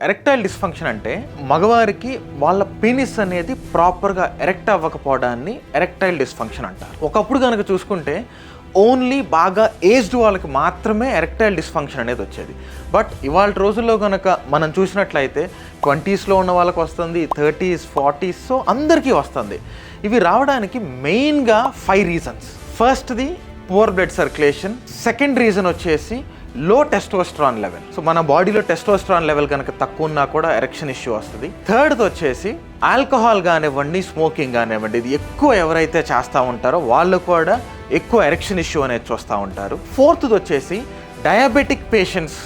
Erectile dysfunction అంటే మగవారికి వాళ్ళ పెనిస్ అనేది ప్రాపర్గా ఎరెక్ట్ అవ్వకపోవడాన్ని ఎరెక్టైల్ డిస్ఫంక్షన్ అంటారు. ఒకప్పుడు కనుక చూసుకుంటే ఓన్లీ బాగా ఏజ్డ్ వాళ్ళకి మాత్రమే ఎరెక్టైల్ డిస్ఫంక్షన్ అనేది వచ్చేది. బట్ ఇవాళ రోజుల్లో కనుక మనం చూసినట్లయితే 20స్లో ఉన్న వాళ్ళకి వస్తుంది, 30s, 40s, సో అందరికీ వస్తుంది. ఇవి రావడానికి మెయిన్గా 5 రీజన్స్. ఫస్ట్ది poor blood circulation. Second reason వచ్చేసి లో టెస్టోస్టెరాన్ లెవెల్. సో మన బాడీలో టెస్టోస్టెరాన్ లెవెల్ కనుక తక్కువ ఉన్నా కూడా ఎరెక్షన్ ఇష్యూ వస్తుంది. థర్డ్ది వచ్చేసి ఆల్కహాల్ కానివ్వండి, స్మోకింగ్ కానివ్వండి, ఇది ఎక్కువ ఎవరైతే చేస్తూ ఉంటారో వాళ్ళు కూడా ఎక్కువ ఎరెక్షన్ ఇష్యూ అనేది చూస్తూ ఉంటారు. ఫోర్త్ది వచ్చేసి డయాబెటిక్ పేషెంట్స్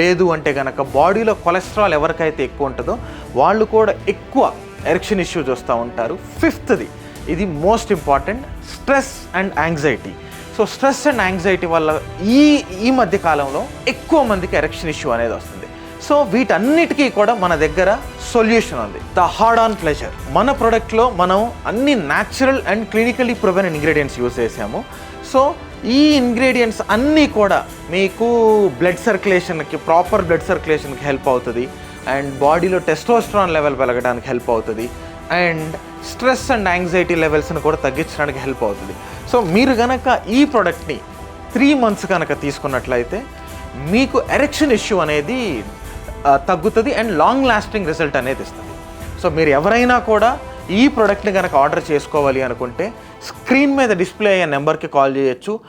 లేదు అంటే కనుక బాడీలో కొలెస్ట్రాల్ ఎవరికైతే ఎక్కువ ఉంటుందో వాళ్ళు కూడా ఎక్కువ ఎరెక్షన్ ఇష్యూ చూస్తూ ఉంటారు. ఫిఫ్త్ది, ఇది most important, stress and anxiety. So stress and anxiety వల్ల ఈ మధ్య కాలంలో ఎక్కువ మందికి ఎరెక్షన్ ఇష్యూ అనేది వస్తుంది. సో వీటన్నిటికీ కూడా మన దగ్గర సొల్యూషన్ ఉంది, ద హార్డ్ ఆన్ ప్లెజర్. మన ప్రోడక్ట్లో మనం అన్ని natural and clinically proven ingredients use చేసాము. సో ఈ ఇంగ్రీడియంట్స్ అన్నీ కూడా మీకు బ్లడ్ సర్క్యులేషన్కి, ప్రాపర్ బ్లడ్ సర్క్యులేషన్కి హెల్ప్ అవుతుంది, అండ్ బాడీలో టెస్టోస్టెరాన్ లెవెల్ పెరగడానికి హెల్ప్ అవుతుంది, అండ్ స్ట్రెస్ అండ్ యాంగ్జైటీ లెవెల్స్ని కూడా తగ్గించడానికి హెల్ప్ అవుతుంది. సో మీరు కనుక ఈ ప్రోడక్ట్ని 3 months కనుక తీసుకున్నట్లయితే మీకు ఎరెక్షన్ ఇష్యూ అనేది తగ్గుతుంది అండ్ లాంగ్ లాస్టింగ్ రిజల్ట్ అనేది ఇస్తుంది. సో మీరు ఎవరైనా కూడా ఈ ప్రోడక్ట్ని కనుక ఆర్డర్ చేసుకోవాలి అనుకుంటే స్క్రీన్ మీద డిస్ప్లే అయ్యే నెంబర్కి కాల్ చేయొచ్చు.